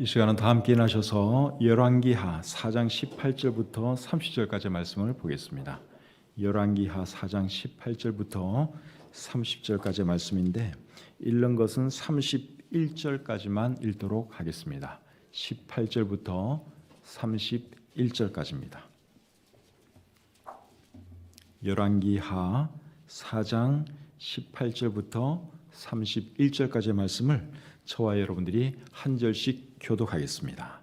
이 시간은 다 함께 나셔서 열왕기하 4장 18절부터 30절까지 말씀을 보겠습니다. 열왕기하 4장 18절부터 30절까지 말씀인데 읽는 것은 31절까지만 읽도록 하겠습니다. 18절부터 31절까지입니다. 열왕기하 4장 18절부터 31절까지의 말씀을 저와 여러분들이 한 절씩 교독하겠습니다.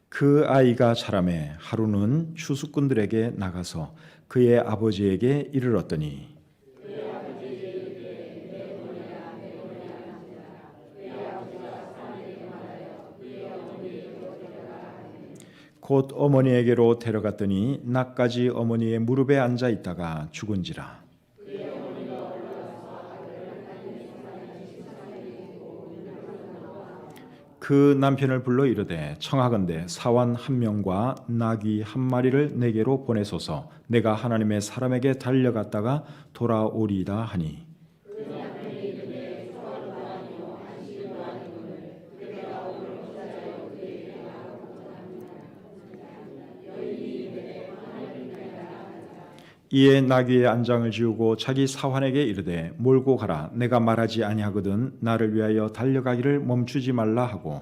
그 아이가 자라매 하루는 추수꾼들에게 나가서 그의 아버지에게 이르렀더니 곧 어머니에게로 데려갔더니 낮까지 어머니의 무릎에 앉아 있다가 죽은지라. 그 남편을 불러 이르되 청하건대 사환 한 명과 나귀 한 마리를 내게로 보내소서. 내가 하나님의 사람에게 달려갔다가 돌아오리이다 하니 이에 나귀의 안장을 지우고 자기 사환에게 이르되 몰고 가라. 내가 말하지 아니하거든 나를 위하여 달려가기를 멈추지 말라 하고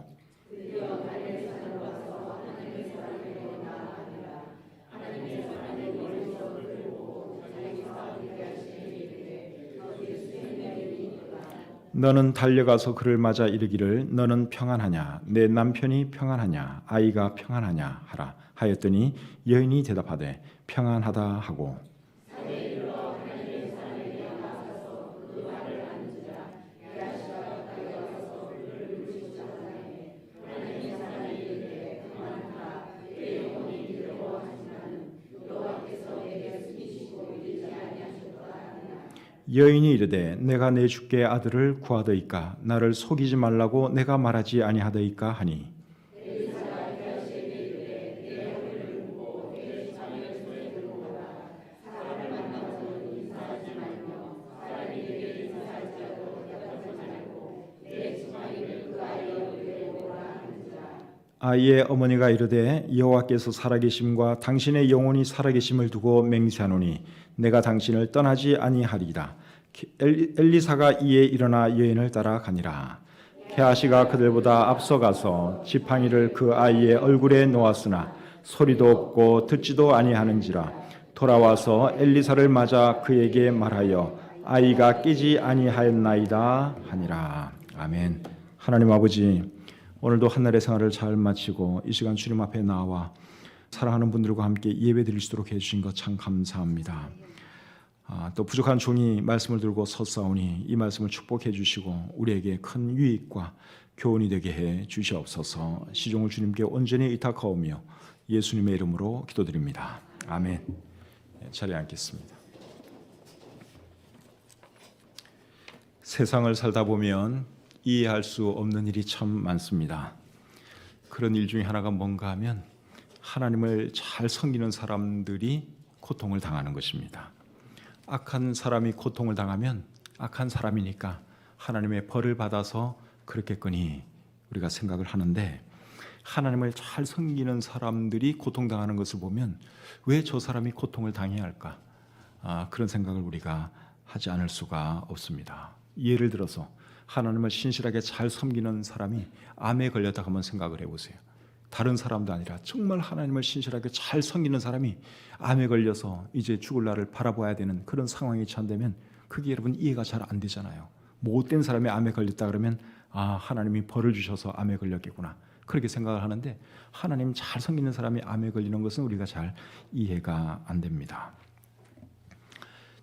너는 달려가서 그를 맞아 이르기를 너는 평안하냐 내 남편이 평안하냐 아이가 평안하냐 하라 하였더니 여인이 대답하되 평안하다 하고 여인이 이르되 내가 내 주께 아들을 구하더이까 나를 속이지 말라고 내가 말하지 아니하더이까 하니 아이의 어머니가 이르되 여호와께서 살아계심과 당신의 영혼이 살아계심을 두고 맹세하노니 내가 당신을 떠나지 아니하리라. 엘리사가 이에 일어나 여인을 따라가니라. 게하시가 그들보다 앞서가서 지팡이를 그 아이의 얼굴에 놓았으나 소리도 없고 듣지도 아니하는지라. 돌아와서 엘리사를 맞아 그에게 말하여 아이가 깨지 아니하였나이다 하니라. 아멘. 하나님 아버지, 오늘도 한날의 생활을 잘 마치고 이 시간 주님 앞에 나와 사랑하는 분들과 함께 예배 드릴 수 있도록 해주신 것 참 감사합니다. 또 부족한 종이 말씀을 들고 섰사오니 이 말씀을 축복해 주시고 우리에게 큰 유익과 교훈이 되게 해 주시옵소서. 시종을 주님께 온전히 의탁하오며 예수님의 이름으로 기도드립니다. 아멘. 자리에 앉겠습니다. 세상을 살다 보면 이해할 수 없는 일이 참 많습니다. 그런 일 중에 하나가 뭔가 하면 하나님을 잘 섬기는 사람들이 고통을 당하는 것입니다. 악한 사람이 고통을 당하면 악한 사람이니까 하나님의 벌을 받아서 그렇겠거니 우리가 생각을 하는데 하나님을 잘 섬기는 사람들이 고통당하는 것을 보면 왜 저 사람이 고통을 당해야 할까? 그런 생각을 우리가 하지 않을 수가 없습니다. 예를 들어서 하나님을 신실하게 잘 섬기는 사람이 암에 걸렸다고 한번 생각을 해보세요. 다른 사람도 아니라 정말 하나님을 신실하게 잘 섬기는 사람이 암에 걸려서 이제 죽을 날을 바라봐야 되는 그런 상황이 처한다면 그게 여러분 이해가 잘 안 되잖아요. 못된 사람이 암에 걸렸다 그러면 하나님이 벌을 주셔서 암에 걸렸겠구나 그렇게 생각을 하는데 하나님 잘 섬기는 사람이 암에 걸리는 것은 우리가 잘 이해가 안 됩니다.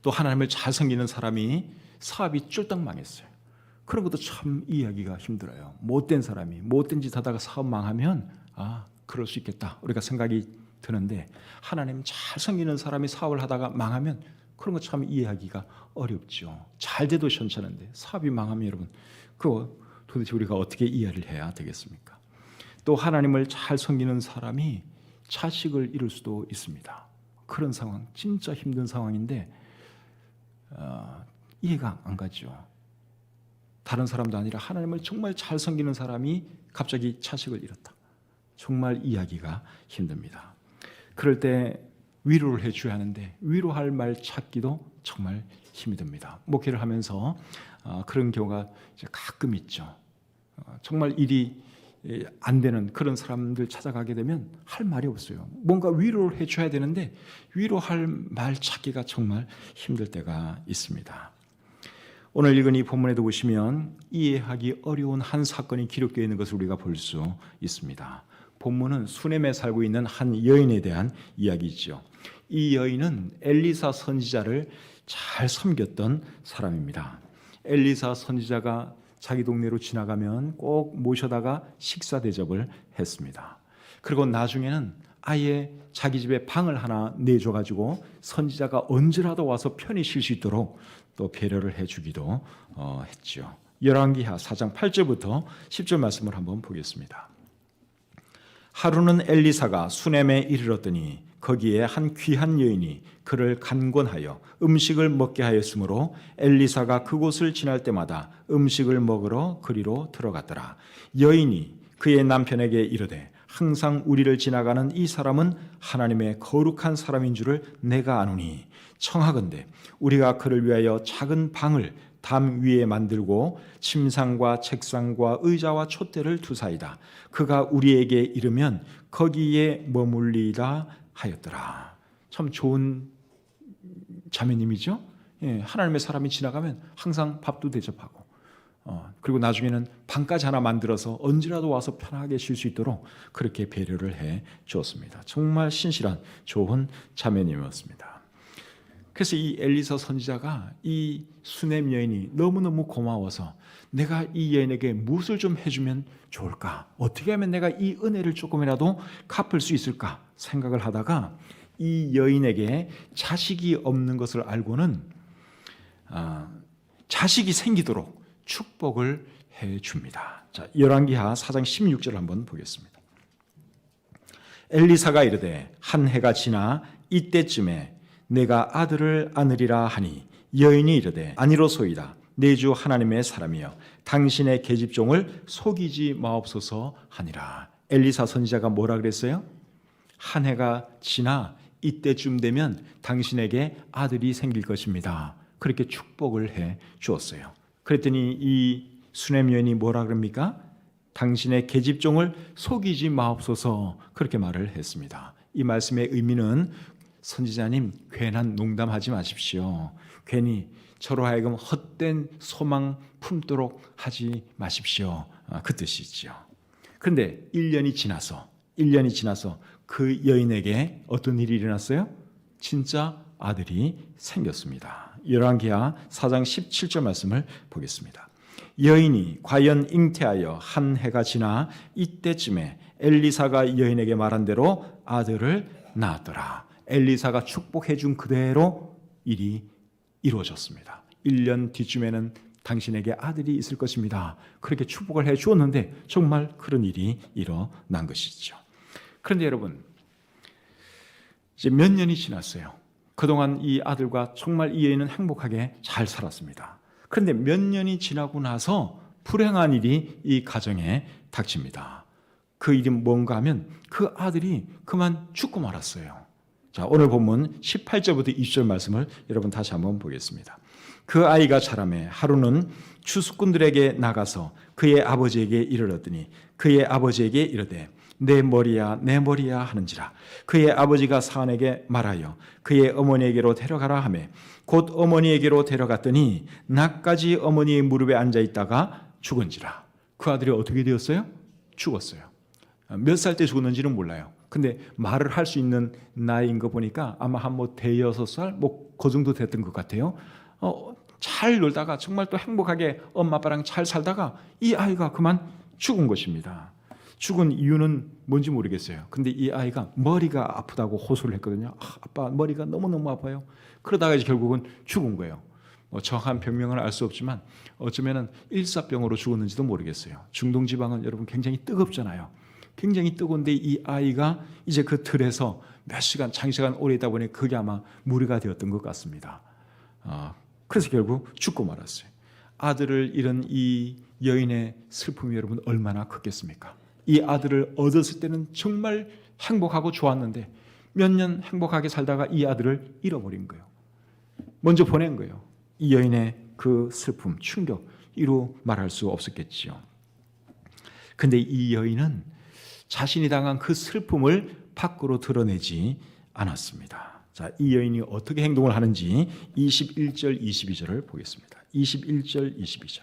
또 하나님을 잘 섬기는 사람이 사업이 쫄딱 망했어요. 그런 것도 참 이해하기가 힘들어요. 못된 사람이 못된 짓 하다가 사업 망하면 그럴 수 있겠다 우리가 생각이 드는데 하나님 잘 섬기는 사람이 사업을 하다가 망하면 그런 거 참 이해하기가 어렵죠. 잘 돼도 괜찮은데 사업이 망하면 여러분 그거 도대체 우리가 어떻게 이해를 해야 되겠습니까? 또 하나님을 잘 섬기는 사람이 자식을 잃을 수도 있습니다. 그런 상황 진짜 힘든 상황인데 이해가 안 가죠. 다른 사람도 아니라 하나님을 정말 잘 섬기는 사람이 갑자기 자식을 잃었다. 정말 이해하기가 힘듭니다. 그럴 때 위로를 해줘야 하는데 위로할 말 찾기도 정말 힘이 듭니다. 목회를 하면서 그런 경우가 이제 가끔 있죠. 정말 일이 안 되는 그런 사람들 찾아가게 되면 할 말이 없어요. 뭔가 위로를 해줘야 되는데 위로할 말 찾기가 정말 힘들 때가 있습니다. 오늘 읽은 이 본문에도 보시면 이해하기 어려운 한 사건이 기록되어 있는 것을 우리가 볼 수 있습니다. 본문은 수넴에 살고 있는 한 여인에 대한 이야기죠. 이 여인은 엘리사 선지자를 잘 섬겼던 사람입니다. 엘리사 선지자가 자기 동네로 지나가면 꼭 모셔다가 식사 대접을 했습니다. 그리고 나중에는 아예 자기 집에 방을 하나 내줘가지고 선지자가 언제라도 와서 편히 쉴 수 있도록 또 배려를 해주기도 했죠. 열왕기하 4장 8절부터 10절 말씀을 한번 보겠습니다. 하루는 엘리사가 수넴에 이르렀더니 거기에 한 귀한 여인이 그를 간곤하여 음식을 먹게 하였으므로 엘리사가 그곳을 지날 때마다 음식을 먹으러 그리로 들어갔더라. 여인이 그의 남편에게 이르되 항상 우리를 지나가는 이 사람은 하나님의 거룩한 사람인 줄을 내가 아노니 청하건대 우리가 그를 위하여 작은 방을 담 위에 만들고 침상과 책상과 의자와 촛대를 두사이다. 그가 우리에게 이르면 거기에 머물리다 하였더라. 참 좋은 자매님이죠. 하나님의 사람이 지나가면 항상 밥도 대접하고 그리고 나중에는 방까지 하나 만들어서 언제라도 와서 편하게 쉴 수 있도록 그렇게 배려를 해 주었습니다. 정말 신실한 좋은 자매님이었습니다. 그래서 이 엘리사 선지자가 이 수넴 여인이 너무너무 고마워서 내가 이 여인에게 무엇을 좀 해주면 좋을까? 어떻게 하면 내가 이 은혜를 조금이라도 갚을 수 있을까? 생각을 하다가 이 여인에게 자식이 없는 것을 알고는 자식이 생기도록 축복을 해줍니다. 자, 열왕기하 4장 16절 한번 보겠습니다. 엘리사가 이르되 한 해가 지나 이때쯤에 내가 아들을 안으리라 하니 여인이 이르되 아니로소이다. 내 주 하나님의 사람이여 당신의 계집종을 속이지 마옵소서 하니라. 엘리사 선지자가 뭐라 그랬어요? 한 해가 지나 이때쯤 되면 당신에게 아들이 생길 것입니다. 그렇게 축복을 해 주었어요. 그랬더니 이 수넴 여인이 뭐라 그럽니까? 당신의 계집종을 속이지 마옵소서 그렇게 말을 했습니다. 이 말씀의 의미는 선지자님 괜한 농담하지 마십시오. 괜히 저로 하여금 헛된 소망 품도록 하지 마십시오. 그 뜻이지요. 그런데 1년이 지나서 그 여인에게 어떤 일이 일어났어요? 진짜 아들이 생겼습니다. 열왕기하 4장 17절 말씀을 보겠습니다. 여인이 과연 잉태하여 한 해가 지나 이때쯤에 엘리사가 여인에게 말한 대로 아들을 낳았더라. 엘리사가 축복해 준 그대로 일이 이루어졌습니다. 1년 뒤쯤에는 당신에게 아들이 있을 것입니다. 그렇게 축복을 해 주었는데 정말 그런 일이 일어난 것이죠. 그런데 여러분, 이제 몇 년이 지났어요. 그동안 이 아들과 정말 이 여인은 행복하게 잘 살았습니다. 그런데 몇 년이 지나고 나서 불행한 일이 이 가정에 닥칩니다. 그 일이 뭔가 하면 그 아들이 그만 죽고 말았어요. 자, 오늘 본문 18절부터 20절 말씀을 여러분 다시 한번 보겠습니다. 그 아이가 자라매 하루는 추수꾼들에게 나가서 그의 아버지에게 이르렀더니 그의 아버지에게 이르되 내 머리야 내 머리야 하는지라. 그의 아버지가 사안에게 말하여 그의 어머니에게로 데려가라 하매 곧 어머니에게로 데려갔더니 낮까지 어머니의 무릎에 앉아 있다가 죽은지라. 그 아들이 어떻게 되었어요? 죽었어요. 몇 살 때 죽었는지는 몰라요. 근데 말을 할 수 있는 나이인 거 보니까 아마 한 대여섯 살 그 정도 됐던 것 같아요. 잘 놀다가 정말 또 행복하게 엄마 아빠랑 잘 살다가 이 아이가 그만 죽은 것입니다. 죽은 이유는 뭔지 모르겠어요. 근데 이 아이가 머리가 아프다고 호소를 했거든요. 아빠 머리가 너무너무 아파요. 그러다가 이제 결국은 죽은 거예요. 정확한 병명은 알 수 없지만 어쩌면 일사병으로 죽었는지도 모르겠어요. 중동지방은 여러분 굉장히 뜨겁잖아요. 굉장히 뜨거운데 이 아이가 이제 그 틀에서 몇 시간 장시간 오래 있다 보니 그게 아마 무리가 되었던 것 같습니다. 그래서 결국 죽고 말았어요. 아들을 잃은 이 여인의 슬픔이 여러분 얼마나 컸겠습니까? 이 아들을 얻었을 때는 정말 행복하고 좋았는데 몇 년 행복하게 살다가 이 아들을 잃어버린 거예요. 먼저 보낸 거예요. 이 여인의 그 슬픔, 충격, 이루 말할 수 없었겠지요. 근데 이 여인은 자신이 당한 그 슬픔을 밖으로 드러내지 않았습니다. 자, 이 여인이 어떻게 행동을 하는지 21절, 22절을 보겠습니다. 21절, 22절.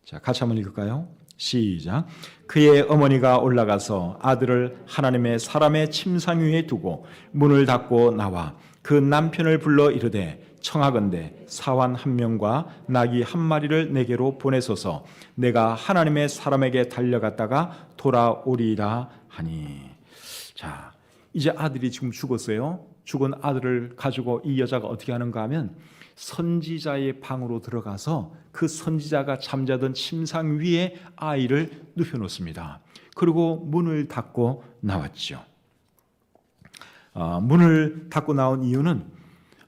자, 같이 한번 읽을까요? 시작. 그의 어머니가 올라가서 아들을 하나님의 사람의 침상 위에 두고 문을 닫고 나와 그 남편을 불러 이르되 청하건대 사환 한 명과 나귀 한 마리를 내게로 보내소서 내가 하나님의 사람에게 달려갔다가 돌아오리라 하니. 자, 이제 아들이 지금 죽었어요. 죽은 아들을 가지고 이 여자가 어떻게 하는가 하면 선지자의 방으로 들어가서 그 선지자가 잠자던 침상 위에 아이를 눕혀놓습니다. 그리고 문을 닫고 나왔죠. 문을 닫고 나온 이유는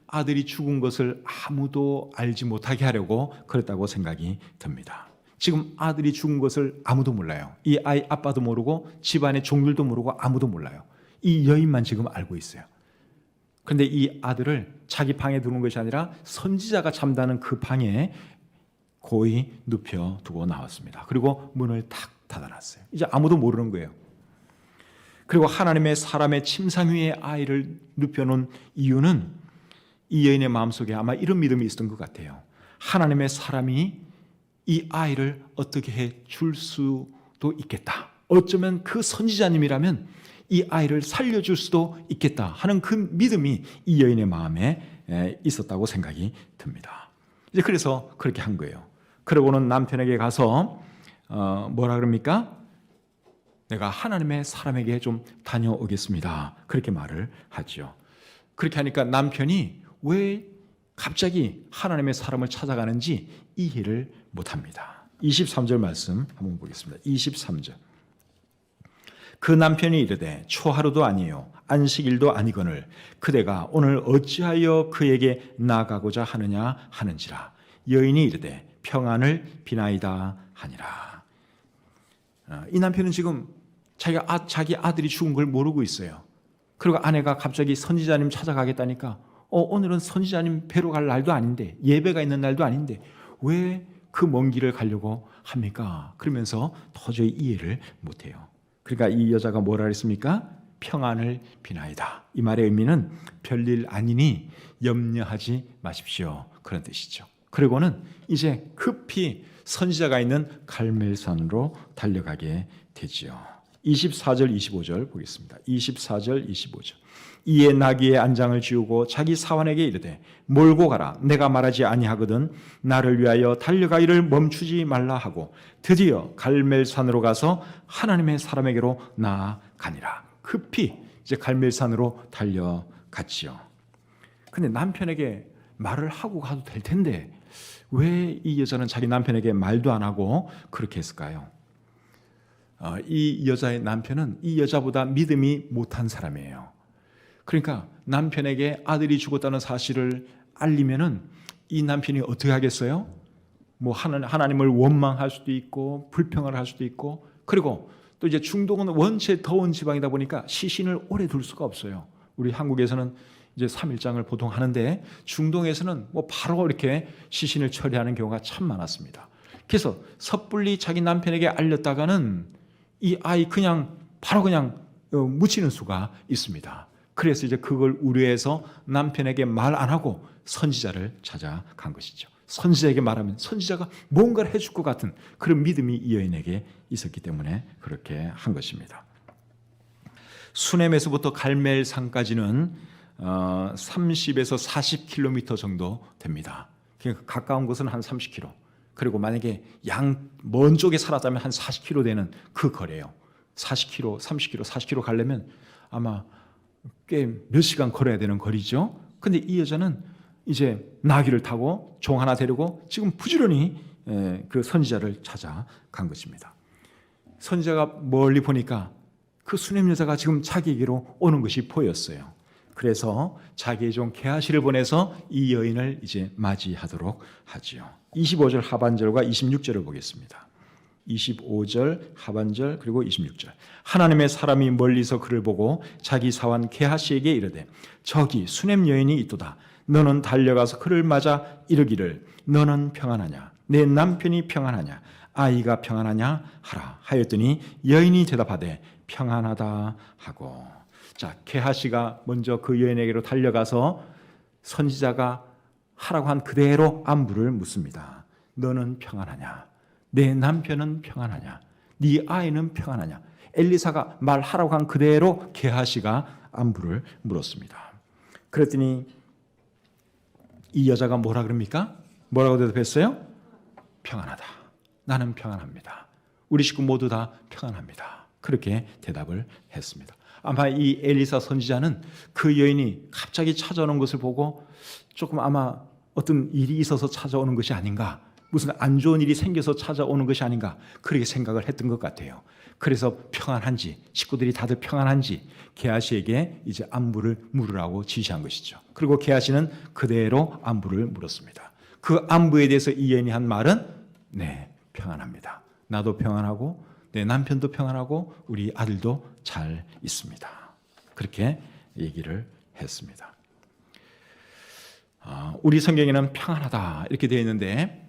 아들이 죽은 것을 아무도 알지 못하게 하려고 그랬다고 생각이 듭니다. 지금 아들이 죽은 것을 아무도 몰라요. 이 아이 아빠도 모르고 집안의 종들도 모르고 아무도 몰라요. 이 여인만 지금 알고 있어요. 그런데 이 아들을 자기 방에 두는 것이 아니라 선지자가 잠자는 그 방에 고이 눕혀두고 나왔습니다. 그리고 문을 탁 닫아놨어요. 이제 아무도 모르는 거예요. 그리고 하나님의 사람의 침상 위에 아이를 눕혀놓은 이유는 이 여인의 마음속에 아마 이런 믿음이 있었던 것 같아요. 하나님의 사람이 이 아이를 어떻게 해줄 수도 있겠다. 어쩌면 그 선지자님이라면 이 아이를 살려줄 수도 있겠다 하는 그 믿음이 이 여인의 마음에 있었다고 생각이 듭니다. 이제 그래서 그렇게 한 거예요. 그러고는 남편에게 가서 뭐라 그럽니까? 내가 하나님의 사람에게 좀 다녀오겠습니다. 그렇게 말을 하죠. 그렇게 하니까 남편이 왜 갑자기 하나님의 사람을 찾아가는지 이해를 못합니다. 23절 말씀 한번 보겠습니다. 23절. 그 남편이 이르되 초하루도 아니요 안식일도 아니거늘 그대가 오늘 어찌하여 그에게 나가고자 하느냐 하는지라. 여인이 이르되 평안을 비나이다 하니라. 이 남편은 지금 자기 아들이 죽은 걸 모르고 있어요. 그리고 아내가 갑자기 선지자님 찾아가겠다니까 오늘은 선지자님 뵈러 갈 날도 아닌데 예배가 있는 날도 아닌데 왜 그 먼 길을 가려고 합니까? 그러면서 도저히 이해를 못해요. 그러니까 이 여자가 뭐라 했습니까? 평안을 비나이다. 이 말의 의미는 별일 아니니 염려하지 마십시오. 그런 뜻이죠. 그리고는 이제 급히 선지자가 있는 갈멜산으로 달려가게 되지요. 24절 25절 보겠습니다. 24절 25절. 이에 나귀의 안장을 지우고 자기 사환에게 이르되 몰고 가라. 내가 말하지 아니하거든 나를 위하여 달려가기를 멈추지 말라 하고 드디어 갈멜산으로 가서 하나님의 사람에게로 나아가니라. 급히 이제 갈멜산으로 달려갔지요. 근데 남편에게 말을 하고 가도 될 텐데 왜 이 여자는 자기 남편에게 말도 안 하고 그렇게 했을까요? 이 여자의 남편은 이 여자보다 믿음이 못한 사람이에요. 그러니까 남편에게 아들이 죽었다는 사실을 알리면은 이 남편이 어떻게 하겠어요? 뭐 하나님을 원망할 수도 있고 불평을 할 수도 있고 그리고 또 이제 중동은 원체 더운 지방이다 보니까 시신을 오래 둘 수가 없어요. 우리 한국에서는 이제 3일장을 보통 하는데 중동에서는 뭐 바로 이렇게 시신을 처리하는 경우가 참 많았습니다. 그래서 섣불리 자기 남편에게 알렸다가는 이 아이 바로 묻히는 수가 있습니다. 그래서 이제 그걸 우려해서 남편에게 말 안 하고 선지자를 찾아간 것이죠. 선지자에게 말하면 선지자가 뭔가를 해줄 것 같은 그런 믿음이 이 여인에게 있었기 때문에 그렇게 한 것입니다. 수넴에서부터 갈멜산까지는 30에서 40km 정도 됩니다. 그러니까 가까운 곳은 한 30km. 그리고 만약에 먼 쪽에 살았다면 한 40km 되는 그 거리예요. 40km, 30km, 40km 가려면 아마 꽤 몇 시간 걸어야 되는 거리죠. 근데 이 여자는 이제 나귀를 타고 종 하나 데리고 지금 부지런히 그 선지자를 찾아간 것입니다. 선지자가 멀리 보니까 그 수넴 여자가 지금 자기에게로 오는 것이 보였어요. 그래서 자기의 종 게하시를 보내서 이 여인을 이제 맞이하도록 하지요. 25절 하반절과 26절을 보겠습니다. 25절 하반절 그리고 26절. 하나님의 사람이 멀리서 그를 보고 자기 사환 게하시에게 이르되 저기 수냄 여인이 있도다. 너는 달려가서 그를 맞아 이르기를 너는 평안하냐 내 남편이 평안하냐 아이가 평안하냐 하라 하였더니 여인이 대답하되 평안하다 하고. 자, 게하시가 먼저 그 여인에게로 달려가서 선지자가 하라고 한 그대로 안부를 묻습니다. 너는 평안하냐? 내 남편은 평안하냐? 네 아이는 평안하냐? 엘리사가 말하라고 한 그대로 게하시가 안부를 물었습니다. 그랬더니 이 여자가 뭐라 그럽니까? 뭐라고 대답했어요? 평안하다. 나는 평안합니다. 우리 식구 모두 다 평안합니다. 그렇게 대답을 했습니다. 아마 이 엘리사 선지자는 그 여인이 갑자기 찾아오는 것을 보고 조금 아마 어떤 일이 있어서 찾아오는 것이 아닌가, 무슨 안 좋은 일이 생겨서 찾아오는 것이 아닌가 그렇게 생각을 했던 것 같아요. 그래서 평안한지, 식구들이 다들 평안한지 게하시에게 이제 안부를 물으라고 지시한 것이죠. 그리고 게하시는 그대로 안부를 물었습니다. 그 안부에 대해서 이 여인이 한 말은 네, 평안합니다. 나도 평안하고 내 남편도 평안하고 우리 아들도 잘 있습니다. 그렇게 얘기를 했습니다. 우리 성경에는 평안하다 이렇게 되어 있는데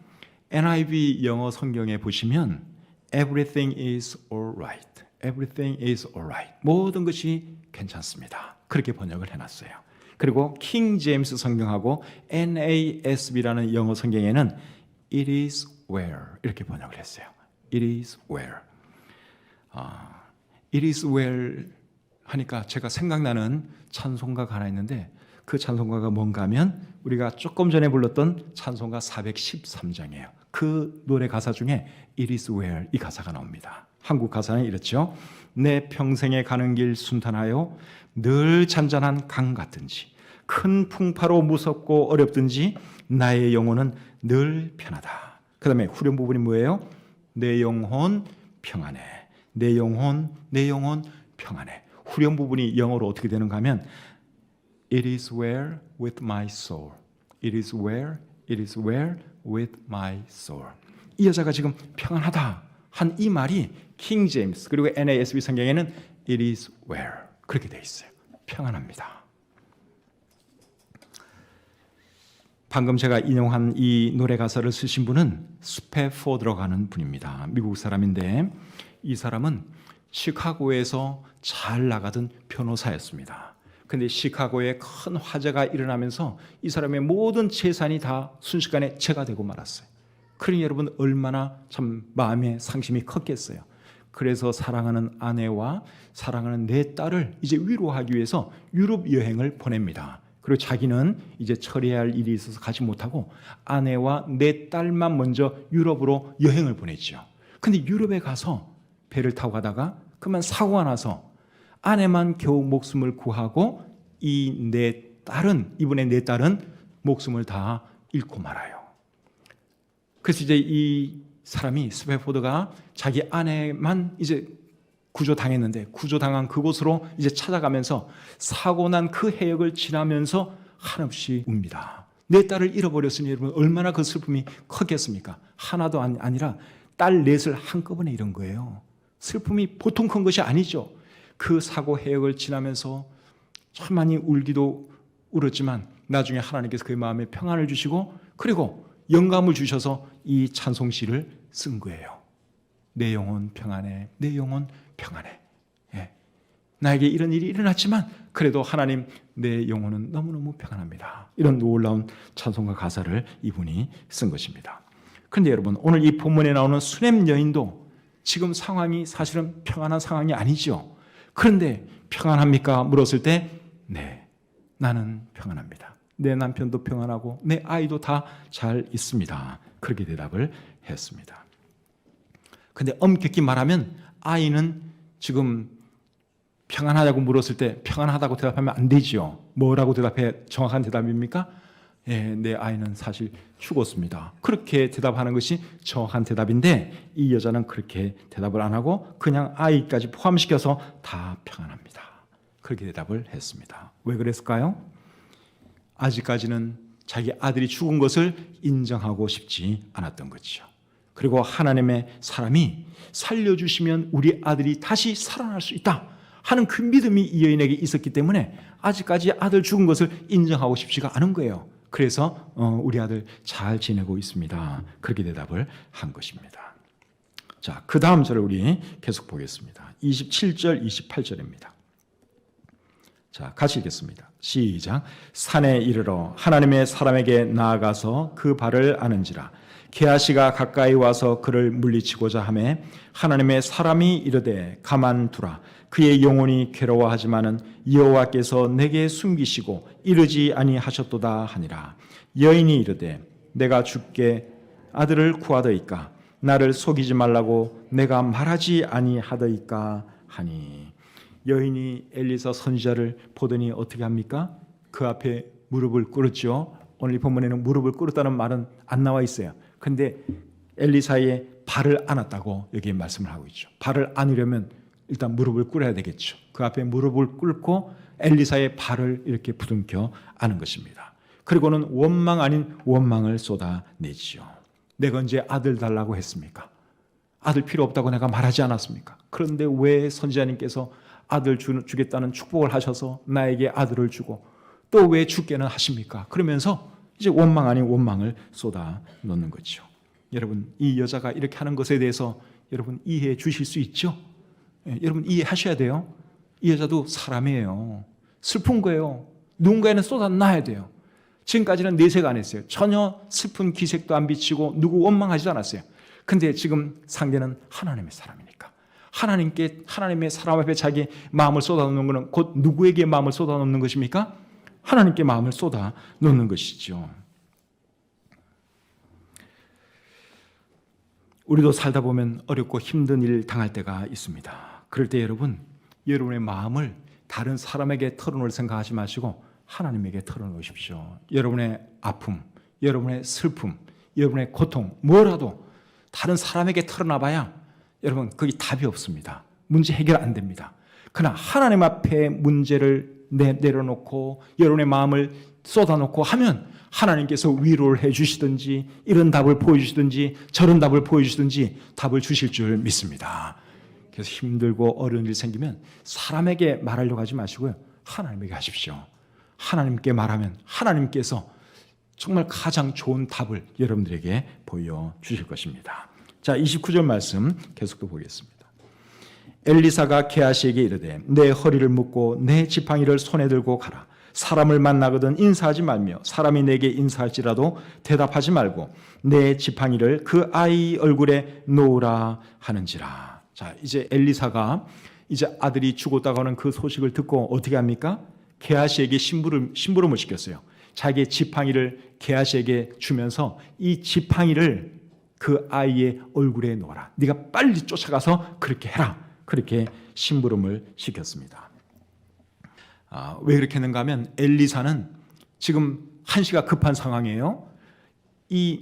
NIV 영어 성경에 보시면 Everything is alright. Everything is alright. 모든 것이 괜찮습니다. 그렇게 번역을 해놨어요. 그리고 킹 제임스 성경하고 NASB라는 영어 성경에는 It is well 이렇게 번역을 했어요. It is well. It is well 하니까 제가 생각나는 찬송가가 하나 있는데 그 찬송가가 뭔가 하면 우리가 조금 전에 불렀던 찬송가 413장이에요. 그 노래 가사 중에 It is well 이 가사가 나옵니다. 한국 가사는 이렇죠. 내 평생에 가는 길 순탄하여 늘 잔잔한 강 같든지 큰 풍파로 무섭고 어렵든지 나의 영혼은 늘 편하다. 그 다음에 후렴 부분이 뭐예요? 내 영혼 평안해. 내 영혼 평안해. 후렴 부분이 영어로 어떻게 되는가 하면 It is well with my soul. It is well with my soul. 이 여자가 지금 평안하다 한 이 말이 킹 제임스 그리고 NASB 성경에는 It is well 그렇게 돼 있어요. 평안합니다. 방금 제가 인용한 이 노래 가사를 쓰신 분은 스패포드라는 분입니다. 미국 사람인데 이 사람은 시카고에서 잘 나가던 변호사였습니다. 그런데 시카고에 큰 화재가 일어나면서 이 사람의 모든 재산이 다 순식간에 제거되고 말았어요. 그러니 여러분 얼마나 참 마음의 상심이 컸겠어요. 그래서 사랑하는 아내와 사랑하는 네 딸을 이제 위로하기 위해서 유럽 여행을 보냅니다. 그리고 자기는 이제 처리해야 할 일이 있어서 가지 못하고 아내와 네 딸만 먼저 유럽으로 여행을 보냈죠. 근데 유럽에 가서 배를 타고 가다가 그만 사고가 나서 아내만 겨우 목숨을 구하고 이분의 네 딸은 목숨을 다 잃고 말아요. 그래서 이제 이 사람이 스패포드가 자기 아내만 이제 구조당했는데 구조당한 그곳으로 이제 찾아가면서 사고 난 그 해역을 지나면서 한없이 웁니다. 내 딸을 잃어버렸으니 여러분 얼마나 그 슬픔이 컸겠습니까? 하나도 아니라 딸 넷을 한꺼번에 잃은 거예요. 슬픔이 보통 큰 것이 아니죠. 그 사고 해역을 지나면서 참 많이 울기도 울었지만 나중에 하나님께서 그의 마음에 평안을 주시고 그리고 영감을 주셔서 이 찬송시를 쓴 거예요. 내 영혼 평안해. 내 영혼 평안해. 예. 나에게 이런 일이 일어났지만 그래도 하나님 내 영혼은 너무너무 평안합니다. 이런 놀라운 찬송가 가사를 이분이 쓴 것입니다. 그런데 여러분 오늘 이 본문에 나오는 수냄 여인도 지금 상황이 사실은 평안한 상황이 아니죠. 그런데 평안합니까? 물었을 때 네, 나는 평안합니다. 내 남편도 평안하고 내 아이도 다 잘 있습니다. 그렇게 대답을 했습니다. 근데 엄격히 말하면 아이는 지금 평안하다고 물었을 때 평안하다고 대답하면 안 되죠. 뭐라고 대답해 정확한 대답입니까? 예, 내 아이는 사실 죽었습니다. 그렇게 대답하는 것이 정확한 대답인데 이 여자는 그렇게 대답을 안 하고 그냥 아이까지 포함시켜서 다 평안합니다. 그렇게 대답을 했습니다. 왜 그랬을까요? 아직까지는 자기 아들이 죽은 것을 인정하고 싶지 않았던 거죠. 그리고 하나님의 사람이 살려주시면 우리 아들이 다시 살아날 수 있다 하는 그 믿음이 이 여인에게 있었기 때문에 아직까지 아들 죽은 것을 인정하고 싶지가 않은 거예요. 그래서 우리 아들 잘 지내고 있습니다. 그렇게 대답을 한 것입니다. 자, 그 다음 절을 우리 계속 보겠습니다. 27절, 28절입니다. 자, 같이 읽겠습니다. 시작. 산에 이르러 하나님의 사람에게 나아가서 그 발을 아는지라. 게하시가 가까이 와서 그를 물리치고자 하매 하나님의 사람이 이르되 가만두라. 그의 영혼이 괴로워하지만은 여호와께서 내게 숨기시고 이르지 아니하셨도다 하니라. 여인이 이르되 내가 주께 아들을 구하더이까. 나를 속이지 말라고 내가 말하지 아니하더이까 하니. 여인이 엘리사 선지자를 보더니 어떻게 합니까? 그 앞에 무릎을 꿇었죠. 오늘 이 본문에는 무릎을 꿇었다는 말은 안 나와 있어요. 그런데 엘리사의 발을 안았다고 여기 말씀을 하고 있죠. 발을 안으려면 일단 무릎을 꿇어야 되겠죠. 그 앞에 무릎을 꿇고 엘리사의 발을 이렇게 부둥켜 안은 것입니다. 그리고는 원망 아닌 원망을 쏟아내지요. 내가 언제 아들 달라고 했습니까? 아들 필요 없다고 내가 말하지 않았습니까? 그런데 왜 선지자님께서 아들 주겠다는 축복을 하셔서 나에게 아들을 주고 또 왜 죽게는 하십니까? 그러면서 이제 원망 아닌 원망을 쏟아 놓는 거죠. 여러분, 이 여자가 이렇게 하는 것에 대해서 여러분 이해해 주실 수 있죠? 여러분 이해하셔야 돼요. 이 여자도 사람이에요. 슬픈 거예요. 누군가에는 쏟아놔야 돼요. 지금까지는 내색 안 했어요. 전혀 슬픈 기색도 안 비치고 누구 원망하지도 않았어요. 근데 지금 상대는 하나님의 사람이니까 하나님의 사람 앞에 자기 마음을 쏟아놓는 것은 곧 누구에게 마음을 쏟아놓는 것입니까? 하나님께 마음을 쏟아놓는 것이죠. 우리도 살다 보면 어렵고 힘든 일 당할 때가 있습니다. 그럴 때 여러분의 마음을 다른 사람에게 털어놓을 생각하지 마시고 하나님에게 털어놓으십시오. 여러분의 아픔, 여러분의 슬픔, 여러분의 고통 뭐라도 다른 사람에게 털어놔봐야 여러분 거기 답이 없습니다. 문제 해결 안 됩니다. 그러나 하나님 앞에 문제를 내려놓고 여러분의 마음을 쏟아놓고 하면 하나님께서 위로를 해주시든지 이런 답을 보여주시든지 저런 답을 보여주시든지 답을 주실 줄 믿습니다. 그래서 힘들고 어려운 일이 생기면 사람에게 말하려고 하지 마시고요. 하나님에게 하십시오. 하나님께 말하면 하나님께서 정말 가장 좋은 답을 여러분들에게 보여주실 것입니다. 자, 29절 말씀 계속 또 보겠습니다. 엘리사가 게하시에게 이르되 내 허리를 묶고 내 지팡이를 손에 들고 가라. 사람을 만나거든 인사하지 말며 사람이 내게 인사할지라도 대답하지 말고 내 지팡이를 그 아이 얼굴에 놓으라 하는지라. 자, 이제 엘리사가 이제 아들이 죽었다고 하는 그 소식을 듣고 어떻게 합니까? 게하시에게 심부름을 시켰어요. 자기의 지팡이를 게하시에게 주면서 이 지팡이를 그 아이의 얼굴에 놓아라. 네가 빨리 쫓아가서 그렇게 해라. 그렇게 심부름을 시켰습니다. 왜 그렇게 했는가 하면 엘리사는 지금 한시가 급한 상황이에요.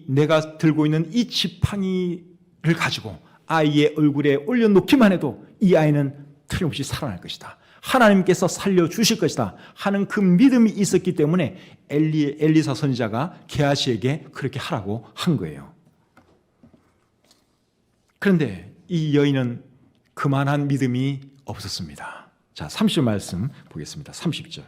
내가 들고 있는 이 지팡이를 가지고 아이의 얼굴에 올려놓기만 해도 이 아이는 틀림없이 살아날 것이다. 하나님께서 살려주실 것이다 하는 그 믿음이 있었기 때문에 엘리사 선지자가 게하시에게 그렇게 하라고 한 거예요. 그런데 이 여인은 그만한 믿음이 없었습니다. 자, 30절 말씀 보겠습니다. 30절.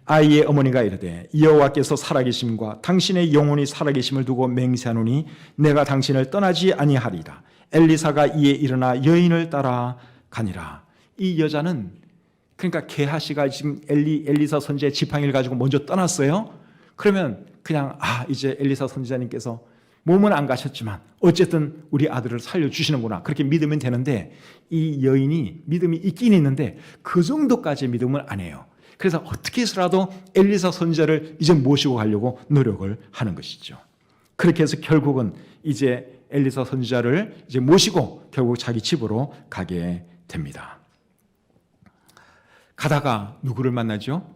아이의 어머니가 이르되 여호와께서 살아계심과 당신의 영혼이 살아계심을 두고 맹세하노니 내가 당신을 떠나지 아니하리라. 엘리사가 이에 일어나 여인을 따라 가니라. 이 여자는 그러니까 게하시가 지금 엘리사 선지자의 지팡이를 가지고 먼저 떠났어요. 그러면 그냥 이제 엘리사 선지자님께서 몸은 안 가셨지만 어쨌든 우리 아들을 살려주시는구나 그렇게 믿으면 되는데 이 여인이 믿음이 있긴 있는데 그 정도까지의 믿음은 아니에요. 그래서 어떻게 해서라도 엘리사 선지자를 이제 모시고 가려고 노력을 하는 것이죠. 그렇게 해서 결국은 이제 엘리사 선지자를 이제 모시고 결국 자기 집으로 가게 됩니다. 가다가 누구를 만나죠?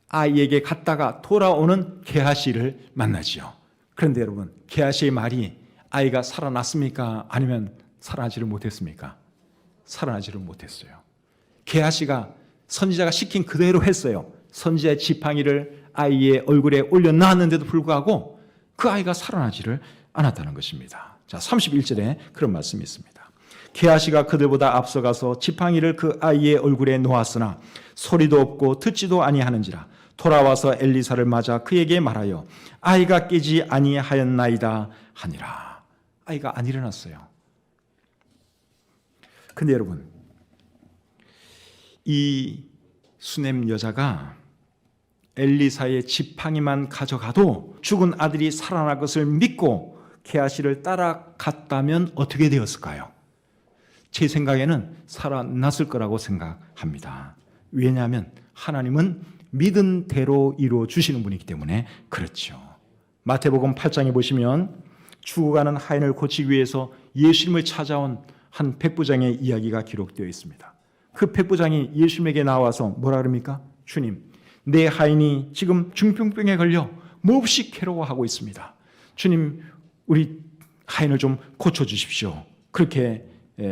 아이에게 갔다가 돌아오는 게하시를 만나죠. 그런데 여러분, 게하시의 말이 아이가 살아났습니까? 아니면 살아나지를 못했습니까? 살아나지를 못했어요. 게하시가 선지자가 시킨 그대로 했어요. 선지자의 지팡이를 아이의 얼굴에 올려놨는데도 불구하고 그 아이가 살아나지를 않았다는 것입니다. 자, 31절에 그런 말씀이 있습니다. 게하시가 그들보다 앞서가서 지팡이를 그 아이의 얼굴에 놓았으나 소리도 없고 듣지도 아니하는지라 돌아와서 엘리사를 맞아 그에게 말하여 아이가 깨지 아니하였나이다 하니라. 아이가 안 일어났어요. 근데 여러분, 이 수넴 여자가 엘리사의 지팡이만 가져가도 죽은 아들이 살아날 것을 믿고 게하시를 따라갔다면 어떻게 되었을까요? 제 생각에는 살아났을 거라고 생각합니다. 왜냐하면 하나님은 믿은 대로 이루어 주시는 분이기 때문에 그렇죠. 마태복음 8장에 보시면 죽어가는 하인을 고치기 위해서 예수님을 찾아온 한 백부장의 이야기가 기록되어 있습니다. 그 백부장이 예수님에게 나와서 뭐라 그럽니까? 주님, 내 하인이 지금 중풍병에 걸려 몹시 괴로워하고 있습니다. 주님, 우리 하인을 좀 고쳐주십시오. 그렇게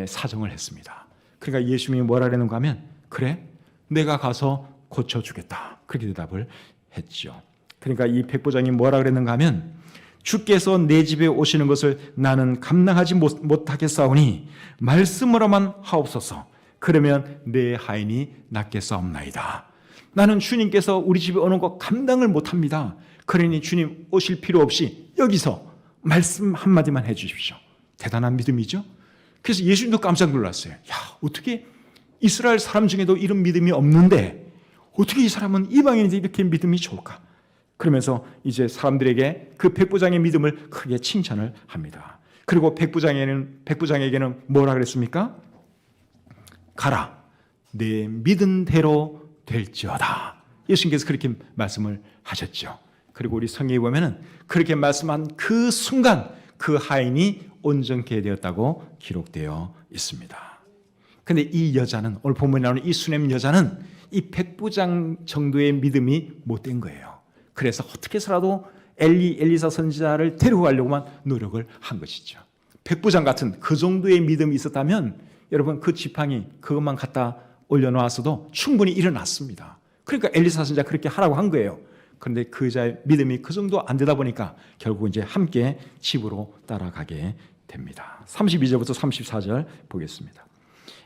사정을 했습니다. 그러니까 예수님이 뭐라 그러는가 하면 그래, 내가 가서 고쳐주겠다. 그렇게 대답을 했죠. 그러니까 이 백부장이 뭐라 그랬는가 하면 주께서 내 집에 오시는 것을 나는 감당하지 못하겠사오니 말씀으로만 하옵소서. 그러면 내 하인이 낫겠사옵나이다. 나는 주님께서 우리 집에 오는 거 감당을 못합니다. 그러니 주님 오실 필요 없이 여기서 말씀 한마디만 해주십시오. 대단한 믿음이죠. 그래서 예수님도 깜짝 놀랐어요. 야, 어떻게 이스라엘 사람 중에도 이런 믿음이 없는데 어떻게 이 사람은 이방인인데 이렇게 믿음이 좋을까? 그러면서 이제 사람들에게 그 백부장의 믿음을 크게 칭찬을 합니다. 그리고 백부장에게는 뭐라 그랬습니까? 가라, 내 믿은 대로 될지어다. 예수님께서 그렇게 말씀을 하셨죠. 그리고 우리 성경에 보면은 그렇게 말씀한 그 순간 그 하인이 온전케 되었다고 기록되어 있습니다. 근데 이 여자는, 오늘 본문에 나오는 이 수넴 여자는 이 백부장 정도의 믿음이 못된 거예요. 그래서 어떻게 해서라도 엘리사 선지자를 데려가려고만 노력을 한 것이죠. 백부장 같은 그 정도의 믿음이 있었다면 여러분 그 지팡이 그것만 갖다 올려놓았어도 충분히 일어났습니다. 그러니까 엘리사 선지자 그렇게 하라고 한 거예요. 그런데 그 여자의 믿음이 그 정도 안 되다 보니까 결국 이제 함께 집으로 따라가게 됩니다. 32절부터 34절 보겠습니다.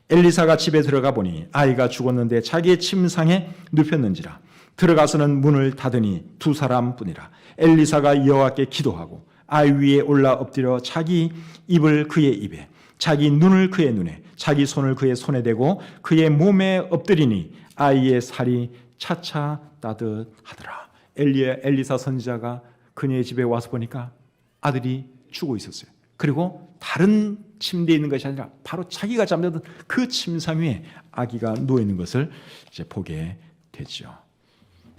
엘리사가 집에 들어가 보니 아이가 죽었는데 자기의 침상에 눕혔는지라. 들어가서는 문을 닫으니 두 사람뿐이라. 엘리사가 여호와께 기도하고 아이 위에 올라 엎드려 자기 입을 그의 입에, 자기 눈을 그의 눈에, 자기 손을 그의 손에 대고 그의 몸에 엎드리니 아이의 살이 차차 따뜻하더라. 엘리사 선지자가 그녀의 집에 와서 보니까 아들이 죽어 있었어요. 그리고 다른 침대에 있는 것이 아니라 바로 자기가 잠자던 그 침상 위에 아기가 누워 있는 것을 이제 보게 되죠.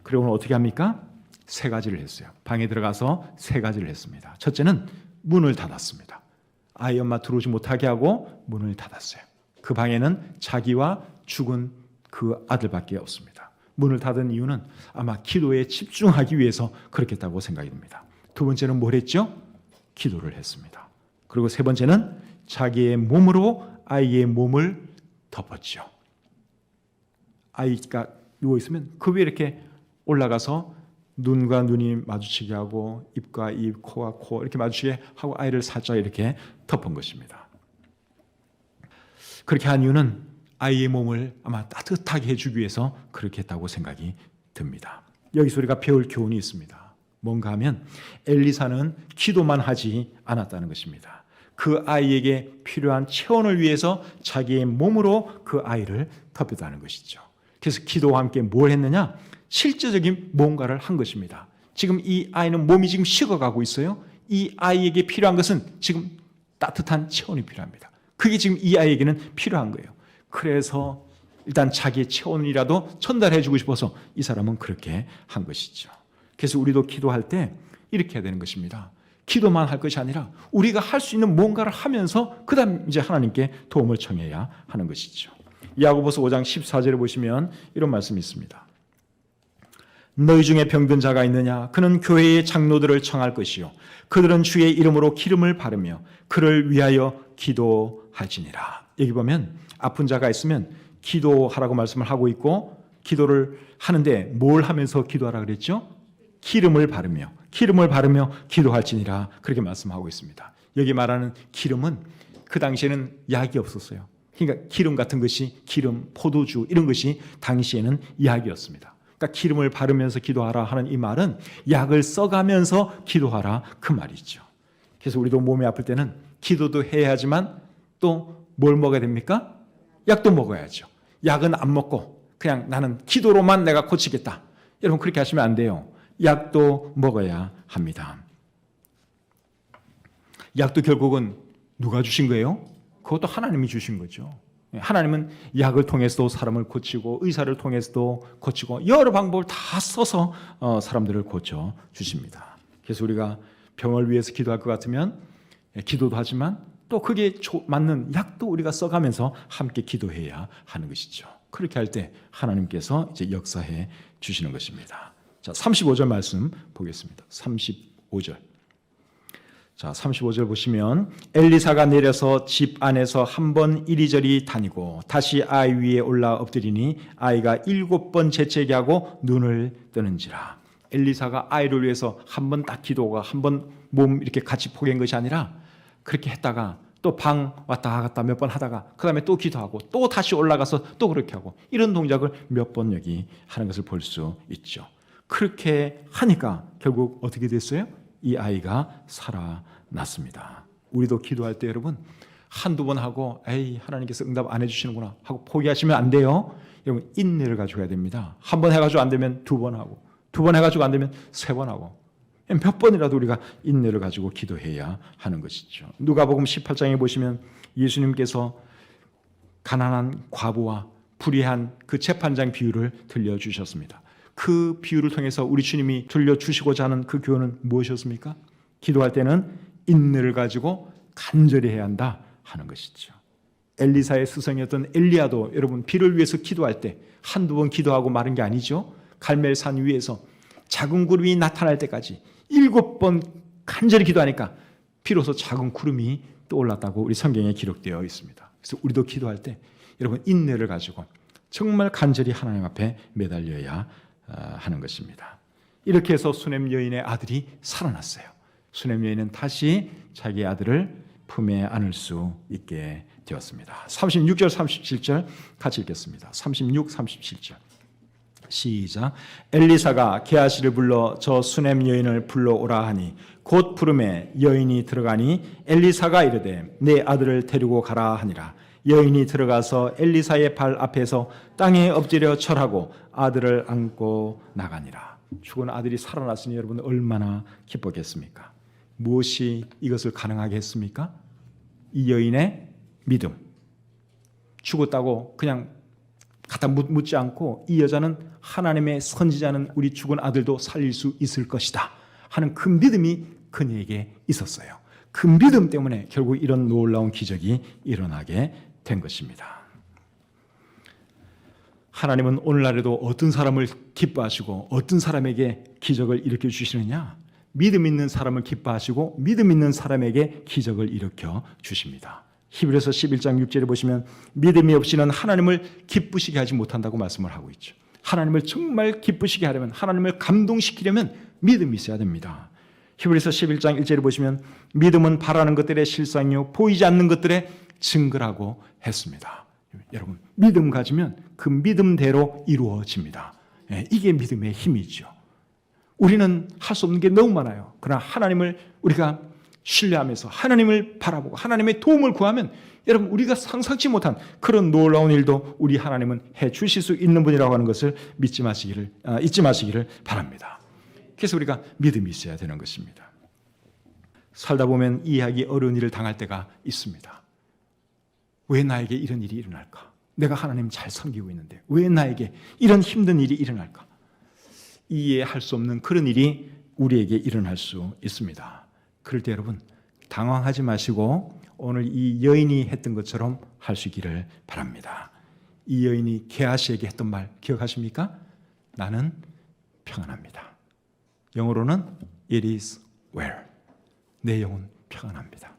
그리고 오늘 어떻게 합니까? 세 가지를 했어요. 방에 들어가서 세 가지를 했습니다. 첫째는 문을 닫았습니다. 아이 엄마 들어오지 못하게 하고 문을 닫았어요. 그 방에는 자기와 죽은 그 아들밖에 없습니다. 문을 닫은 이유는 아마 기도에 집중하기 위해서 그렇게 했다고 생각이 듭니다. 두 번째는 뭘 했죠? 기도를 했습니다. 그리고 세 번째는 자기의 몸으로 아이의 몸을 덮었죠. 아이가 누워있으면 그 위에 이렇게 올라가서 눈과 눈이 마주치게 하고 입과 입, 코와 코 이렇게 마주치게 하고 아이를 살짝 이렇게 덮은 것입니다. 그렇게 한 이유는 아이의 몸을 아마 따뜻하게 해주기 위해서 그렇게 했다고 생각이 듭니다. 여기서 우리가 배울 교훈이 있습니다. 뭔가 하면 엘리사는 기도만 하지 않았다는 것입니다. 그 아이에게 필요한 체온을 위해서 자기의 몸으로 그 아이를 덮였다는 것이죠. 그래서 기도와 함께 뭘 했느냐? 실제적인 뭔가를 한 것입니다. 지금 이 아이는 몸이 지금 식어가고 있어요. 이 아이에게 필요한 것은 지금 따뜻한 체온이 필요합니다. 그게 지금 이 아이에게는 필요한 거예요. 그래서 일단 자기의 체온이라도 전달해주고 싶어서 이 사람은 그렇게 한 것이죠. 그래서 우리도 기도할 때 이렇게 해야 되는 것입니다. 기도만 할 것이 아니라 우리가 할 수 있는 뭔가를 하면서 그 다음 이제 하나님께 도움을 청해야 하는 것이죠. 야고보서 5장 14절에 보시면 이런 말씀이 있습니다. 너희 중에 병든 자가 있느냐? 그는 교회의 장로들을 청할 것이요 그들은 주의 이름으로 기름을 바르며 그를 위하여 기도할지니라. 여기 보면 아픈 자가 있으면 기도하라고 말씀을 하고 있고 기도를 하는데 뭘 하면서 기도하라 그랬죠? 기름을 바르며 기도할지니라 그렇게 말씀하고 있습니다. 여기 말하는 기름은 그 당시에는 약이 없었어요. 그러니까 기름 같은 것이 기름, 포도주 이런 것이 당시에는 약이었습니다. 그러니까 기름을 바르면서 기도하라 하는 이 말은 약을 써가면서 기도하라 그 말이죠. 그래서 우리도 몸이 아플 때는 기도도 해야 하지만 또 뭘 먹어야 됩니까? 약도 먹어야죠. 약은 안 먹고 그냥 나는 기도로만 내가 고치겠다. 여러분 그렇게 하시면 안 돼요. 약도 먹어야 합니다. 약도 결국은 누가 주신 거예요? 그것도 하나님이 주신 거죠. 하나님은 약을 통해서도 사람을 고치고 의사를 통해서도 고치고 여러 방법을 다 써서 사람들을 고쳐 주십니다. 그래서 우리가 병을 위해서 기도할 것 같으면 기도도 하지만 또 그게 맞는 약도 우리가 써가면서 함께 기도해야 하는 것이죠. 그렇게 할 때 하나님께서 이제 역사해 주시는 것입니다. 자, 35절 말씀 보겠습니다. 35절. 자, 35절 보시면 엘리사가 내려서 집 안에서 한 번 이리저리 다니고 다시 아이 위에 올라 엎드리니 아이가 7번 재채기 하고 눈을 뜨는지라. 엘리사가 아이를 위해서 한 번 딱 기도가 한 번 몸 이렇게 같이 포개한 것이 아니라 그렇게 했다가 또 방 왔다 갔다 몇 번 하다가 그 다음에 또 기도하고 또 다시 올라가서 또 그렇게 하고 이런 동작을 몇 번 여기 하는 것을 볼 수 있죠. 그렇게 하니까 결국 어떻게 됐어요? 이 아이가 살아났습니다. 우리도 기도할 때 여러분 한두 번 하고 에이 하나님께서 응답 안 해주시는구나 하고 포기하시면 안 돼요. 여러분 인내를 가지고 해야 됩니다. 한 번 해가지고 안 되면 두 번 하고 두 번 해가지고 안 되면 세 번 하고 몇 번이라도 우리가 인내를 가지고 기도해야 하는 것이죠. 누가복음 18장에 보시면 예수님께서 가난한 과부와 불의한 그 재판장 비유를 들려주셨습니다. 그 비유를 통해서 우리 주님이 들려주시고자 하는 그 교훈은 무엇이었습니까? 기도할 때는 인내를 가지고 간절히 해야 한다 하는 것이죠. 엘리사의 스승이었던 엘리야도 여러분 비를 위해서 기도할 때 한두 번 기도하고 마른 게 아니죠. 갈멜산 위에서 작은 구름이 나타날 때까지 7번 간절히 기도하니까 비로소 작은 구름이 떠올랐다고 우리 성경에 기록되어 있습니다. 그래서 우리도 기도할 때 여러분 인내를 가지고 정말 간절히 하나님 앞에 매달려야 하는 것입니다. 이렇게 해서 수넴 여인의 아들이 살아났어요. 수넴 여인은 다시 자기 아들을 품에 안을 수 있게 되었습니다. 36절 37절 같이 읽겠습니다. 36, 37절 시작. 엘리사가 게하시를 불러 저 수넴 여인을 불러오라 하니 곧 부름에 여인이 들어가니 엘리사가 이르되 내 아들을 데리고 가라 하니라. 여인이 들어가서 엘리사의 발 앞에서 땅에 엎드려 절하고 아들을 안고 나가니라. 죽은 아들이 살아났으니 여러분 얼마나 기뻤겠습니까? 무엇이 이것을 가능하게 했습니까? 이 여인의 믿음. 죽었다고 그냥 갖다 묻지 않고 이 여자는 하나님의 선지자는 우리 죽은 아들도 살릴 수 있을 것이다 하는 그 믿음이 그녀에게 있었어요. 그 믿음 때문에 결국 이런 놀라운 기적이 일어나게 된 것입니다. 하나님은 오늘날에도 어떤 사람을 기뻐하시고 어떤 사람에게 기적을 일으켜 주시느냐? 믿음 있는 사람을 기뻐하시고 믿음 있는 사람에게 기적을 일으켜 주십니다. 히브리서 11장 6절에 보시면 믿음이 없이는 하나님을 기쁘시게 하지 못한다고 말씀을 하고 있죠. 하나님을 정말 기쁘시게 하려면 하나님을 감동시키려면 믿음이 있어야 됩니다. 히브리서 11장 1절에 보시면 믿음은 바라는 것들의 실상이요 보이지 않는 것들의 증거라고 했습니다. 여러분 믿음 가지면 그 믿음대로 이루어집니다. 이게 믿음의 힘이죠. 우리는 할 수 없는 게 너무 많아요. 그러나 하나님을 우리가 신뢰하면서 하나님을 바라보고 하나님의 도움을 구하면 여러분 우리가 상상치 못한 그런 놀라운 일도 우리 하나님은 해 주실 수 있는 분이라고 하는 것을 잊지 마시기를 바랍니다. 그래서 우리가 믿음이 있어야 되는 것입니다. 살다 보면 이해하기 어려운 일을 당할 때가 있습니다. 왜 나에게 이런 일이 일어날까? 내가 하나님 잘 섬기고 있는데 왜 나에게 이런 힘든 일이 일어날까? 이해할 수 없는 그런 일이 우리에게 일어날 수 있습니다. 그럴 때 여러분 당황하지 마시고 오늘 이 여인이 했던 것처럼 할 수 있기를 바랍니다. 이 여인이 게하시에게 했던 말 기억하십니까? 나는 평안합니다. 영어로는 It is well. 내 영혼 평안합니다.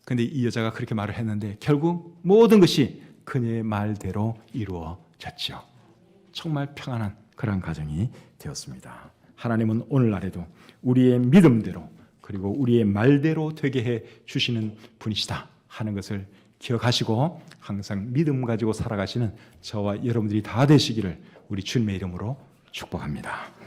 근데 이 여자가 그렇게 말을 했는데 결국 모든 것이 그녀의 말대로 이루어졌죠. 정말 평안한 그런 가정이 되었습니다. 하나님은 오늘날에도 우리의 믿음대로 그리고 우리의 말대로 되게 해 주시는 분이시다 하는 것을 기억하시고 항상 믿음 가지고 살아가시는 저와 여러분들이 다 되시기를 우리 주님의 이름으로 축복합니다.